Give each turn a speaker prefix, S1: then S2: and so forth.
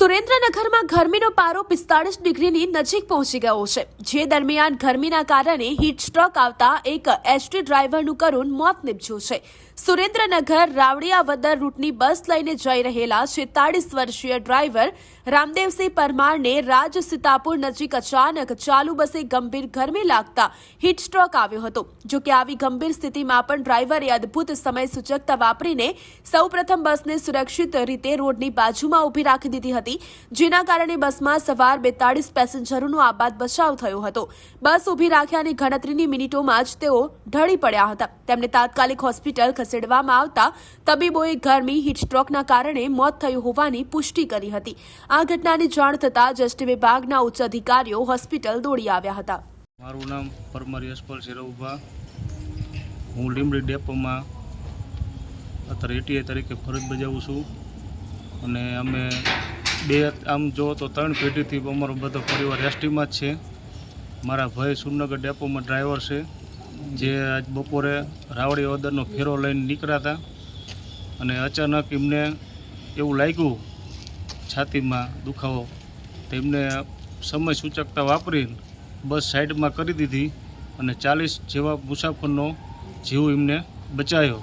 S1: સુરેન્દ્રનગરમાં ગરમીનો પારો 45 ડિગ્રીની નજીક પહોંચી ગયો છે। જે દરમિયાન ગરમીના કારણે હીટ સ્ટ્રોક આવતા એક એસટી ડ્રાઈવરનું કરુણ મોત નીપજ્યું છે। સુરેન્દ્રનગર રાવડિયાવદર રૂટની બસ લઈને જઈ રહેલા 46 વર્ષીય ડ્રાઈવર રામદેવસિંહ પરમારને રાજ સીતાપુર નજીક અચાનક ચાલુ બસે ગંભીર ગરમી લાગતા હીટ સ્ટ્રોક આવ્યો હતો। જો કે આવી ગંભીર સ્થિતિમાં પણ ડ્રાઈવરે અદ્ભુત સમય સૂચકતા વાપરીને સૌપ્રથમ બસને સુરક્ષિત રીતે રોડની બાજુમાં ઊભી રાખી દીધી હતી, જેના કારણે બસમાં સવાર 42 પેસેન્જરોનો આબાદ બચાવ થયો હતો। બસ ઊભી રાખ્યાની ગણતરીની મિનિટોમાં જ તેઓ ઢળી પડ્યા હતા। તેમને તાત્કાલિક હોસ્પિટલ ખસેડવામાં આવતા તબીબોએ ગરમી હીટ સ્ટ્રોકના કારણે મોત થયું હોવાની પુષ્ટિ કરી હતી। આ ઘટનાની જાણ થતાં એસટી વિભાગના ઉચ્ચ અધિકારીઓ હોસ્પિટલ દોડી આવ્યા હતા।
S2: મારું નામ પરમાર યશપાલ સિરવભા, હું લીંબડી ડેપોમાં અત્યારે એટીઆઈ તરીકે ફરજ બજાવું છું અને અમે આમ જો તો 3 પેઢીથી અમારો બધો પરિવાર એસટીમાં જ છે। મારા ભાઈ સુરનગર ડેપોમાં ડ્રાઈવર છે, જે આજ બપોરે રાવડિયાવદરનો ફેરો લઈને નીકળ્યા હતા અને અચાનક એમને એવું લાગ્યું છાતીમાં દુખાવો, તેમને સમય સૂચકતા વાપરીને બસ સાઈડમાં કરી દીધી અને 40 જેવા મુસાફરનો જીવ એમને બચાવ્યો।